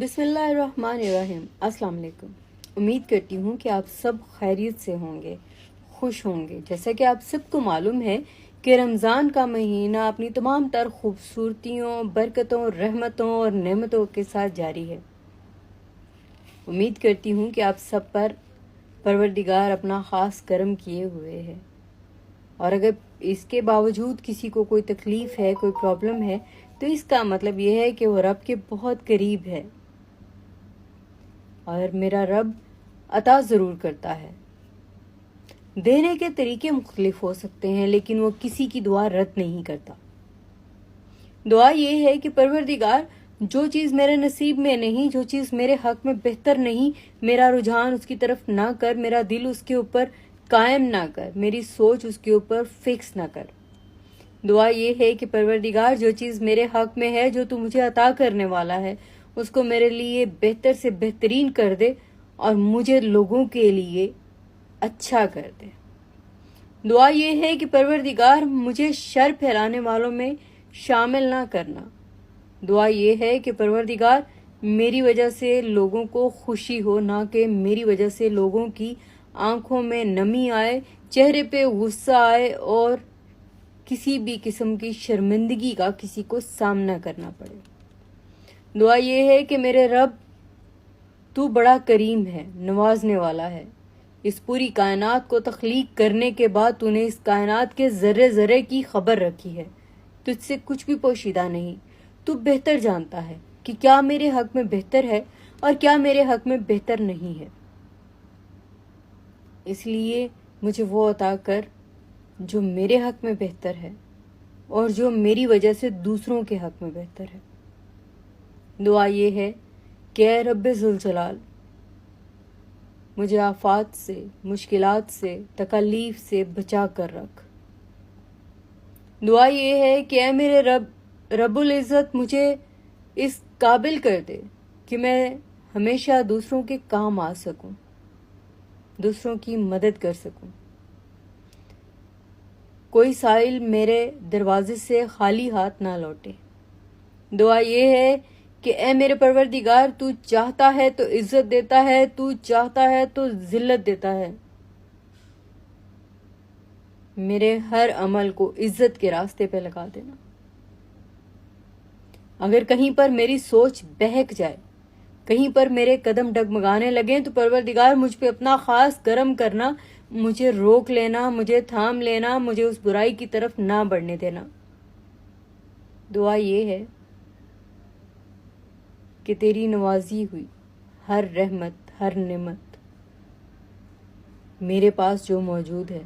بسم اللہ الرحمن الرحیم۔ السلام علیکم۔ امید کرتی ہوں کہ آپ سب خیریت سے ہوں گے، خوش ہوں گے۔ جیسا کہ آپ سب کو معلوم ہے کہ رمضان کا مہینہ اپنی تمام تر خوبصورتیوں، برکتوں، رحمتوں اور نعمتوں کے ساتھ جاری ہے۔ امید کرتی ہوں کہ آپ سب پر پروردگار اپنا خاص کرم کیے ہوئے ہے، اور اگر اس کے باوجود کسی کو کوئی تکلیف ہے، کوئی پرابلم ہے، تو اس کا مطلب یہ ہے کہ وہ رب کے بہت قریب ہے، اور میرا رب عطا ضرور کرتا ہے۔ دینے کے طریقے مختلف ہو سکتے ہیں، لیکن وہ کسی کی دعا رد نہیں کرتا۔ دعا یہ ہے کہ پروردگار، جو چیز میرے نصیب میں نہیں، جو چیز میرے حق میں بہتر نہیں، میرا رجحان اس کی طرف نہ کر، میرا دل اس کے اوپر قائم نہ کر، میری سوچ اس کے اوپر فکس نہ کر۔ دعا یہ ہے کہ پروردگار، جو چیز میرے حق میں ہے، جو تو مجھے عطا کرنے والا ہے، اس کو میرے لیے بہتر سے بہترین کر دے اور مجھے لوگوں کے لیے اچھا کر دے۔ دعا یہ ہے کہ پروردگار، مجھے شر پھیلانے والوں میں شامل نہ کرنا۔ دعا یہ ہے کہ پروردگار، میری وجہ سے لوگوں کو خوشی ہو، نہ کہ میری وجہ سے لوگوں کی آنکھوں میں نمی آئے، چہرے پہ غصہ آئے اور کسی بھی قسم کی شرمندگی کا کسی کو سامنا کرنا پڑے۔ دعا یہ ہے کہ میرے رب، تو بڑا کریم ہے، نوازنے والا ہے۔ اس پوری کائنات کو تخلیق کرنے کے بعد تو نے اس کائنات کے ذرے ذرے کی خبر رکھی ہے، تجھ سے کچھ بھی پوشیدہ نہیں۔ تو بہتر جانتا ہے کہ کیا میرے حق میں بہتر ہے اور کیا میرے حق میں بہتر نہیں ہے۔ اس لیے مجھے وہ عطا کر جو میرے حق میں بہتر ہے اور جو میری وجہ سے دوسروں کے حق میں بہتر ہے۔ دعا یہ ہے کہ اے رب ذوالجلال، مجھے آفات سے، مشکلات سے، تکالیف سے بچا کر رکھ۔ دعا یہ ہے کہ اے میرے رب العزت، مجھے اس قابل کر دے کہ میں ہمیشہ دوسروں کے کام آ سکوں، دوسروں کی مدد کر سکوں۔ کوئی سائل میرے دروازے سے خالی ہاتھ نہ لوٹے۔ دعا یہ ہے کہ اے میرے پروردگار، تو چاہتا ہے تو عزت دیتا ہے، تو چاہتا ہے تو ذلت دیتا ہے۔ میرے ہر عمل کو عزت کے راستے پہ لگا دینا۔ اگر کہیں پر میری سوچ بہک جائے، کہیں پر میرے قدم ڈگمگانے لگیں، تو پروردگار مجھ پہ اپنا خاص کرم کرنا، مجھے روک لینا، مجھے تھام لینا، مجھے اس برائی کی طرف نہ بڑھنے دینا۔ دعا یہ ہے کہ تیری نوازی ہوئی ہر رحمت، ہر نعمت میرے پاس جو موجود ہے،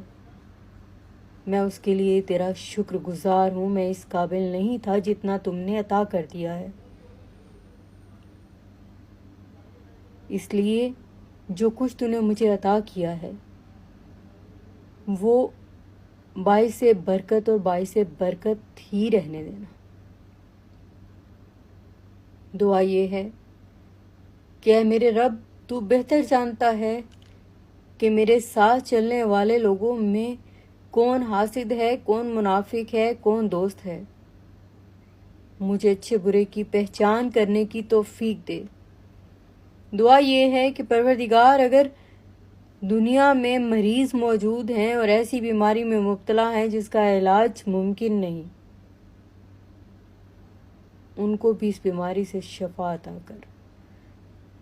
میں اس کے لیے تیرا شکر گزار ہوں۔ میں اس قابل نہیں تھا جتنا تم نے عطا کر دیا ہے، اس لیے جو کچھ تو نے مجھے عطا کیا ہے وہ باعث برکت اور باعث برکت ہی رہنے دینا۔ دعا یہ ہے کہ اے میرے رب، تو بہتر جانتا ہے کہ میرے ساتھ چلنے والے لوگوں میں کون حاسد ہے، کون منافق ہے، کون دوست ہے۔ مجھے اچھے برے کی پہچان کرنے کی توفیق دے۔ دعا یہ ہے کہ پروردگار، اگر دنیا میں مریض موجود ہیں اور ایسی بیماری میں مبتلا ہیں جس کا علاج ممکن نہیں، ان کو بھی اس بیماری سے شفا عطا کر۔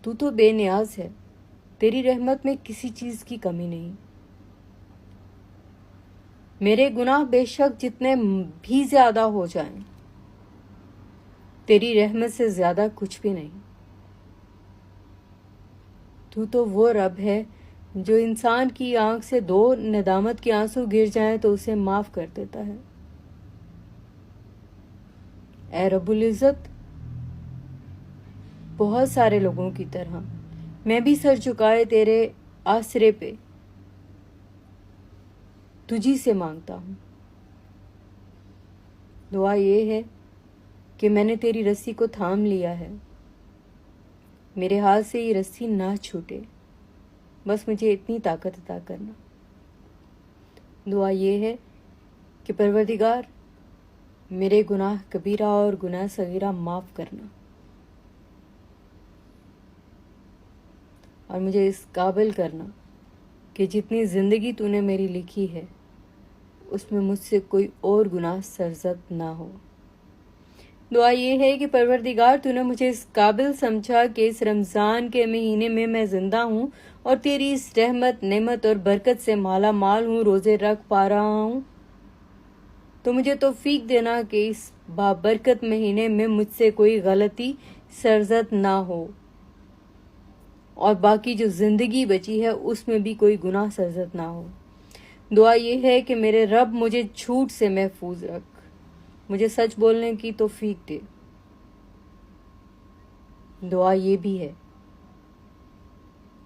تو بے نیاز ہے، تیری رحمت میں کسی چیز کی کمی نہیں۔ میرے گناہ بے شک جتنے بھی زیادہ ہو جائیں، تیری رحمت سے زیادہ کچھ بھی نہیں۔ تو وہ رب ہے جو انسان کی آنکھ سے 2 ندامت کے آنسو گر جائیں تو اسے معاف کر دیتا ہے۔ اے رب العزت، بہت سارے لوگوں کی طرح میں بھی سر جھکائے تیرے آسرے پہ تجھی سے مانگتا ہوں۔ دعا یہ ہے کہ میں نے تیری رسی کو تھام لیا ہے، میرے ہاتھ سے یہ رسی نہ چھوٹے، بس مجھے اتنی طاقت عطا کرنا۔ دعا یہ ہے کہ پروردگار، میرے گناہ کبیرہ اور گناہ صغیرہ معاف کرنا۔ اور مجھے اس قابل کرنا کہ جتنی زندگی تو نے میری لکھی ہے اس میں مجھ سے کوئی اور گناہ سرزد نہ ہو۔ دعا یہ ہے کہ پروردگار تو نے مجھے اس قابل سمجھا کہ اس رمضان کے مہینے میں زندہ ہوں اور تیری اس رحمت، نعمت اور برکت سے مالا مال ہوں، روزے رکھ پا رہا ہوں۔ تو مجھے توفیق دینا کہ اس بابرکت مہینے میں مجھ سے کوئی غلطی سرزد نہ ہو اور باقی جو زندگی بچی ہے اس میں بھی کوئی گناہ سرزد نہ ہو۔ دعا یہ ہے کہ میرے رب مجھے جھوٹ سے محفوظ رکھ، مجھے سچ بولنے کی توفیق دے۔ دعا یہ بھی ہے،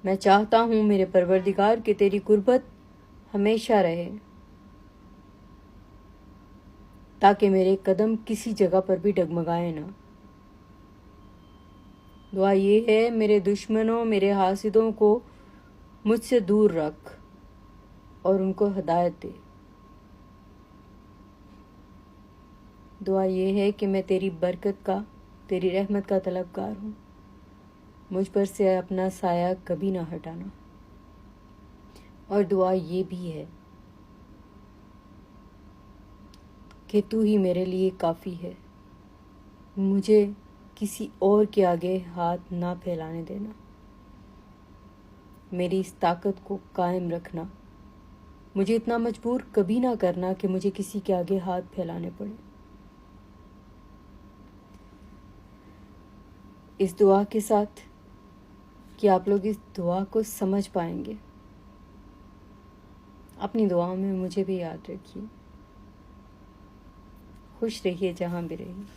میں چاہتا ہوں میرے پروردگار کہ تیری قربت ہمیشہ رہے، تاکہ میرے قدم کسی جگہ پر بھی ڈگمگائے نہ۔ دعا یہ ہے میرے دشمنوں، میرے حاسدوں کو مجھ سے دور رکھ اور ان کو ہدایت دے۔ دعا یہ ہے کہ میں تیری برکت کا، تیری رحمت کا طلبگار ہوں، مجھ پر سے اپنا سایہ کبھی نہ ہٹانا۔ اور دعا یہ بھی ہے کہ تو ہی میرے لیے کافی ہے، مجھے کسی اور کے آگے ہاتھ نہ پھیلانے دینا، میری اس طاقت کو قائم رکھنا، مجھے اتنا مجبور کبھی نہ کرنا کہ مجھے کسی کے آگے ہاتھ پھیلانے پڑے۔ اس دعا کے ساتھ کہ آپ لوگ اس دعا کو سمجھ پائیں گے، اپنی دعاؤں میں مجھے بھی یاد رکھیے۔ خوش رہیے جہاں بھی رہیے۔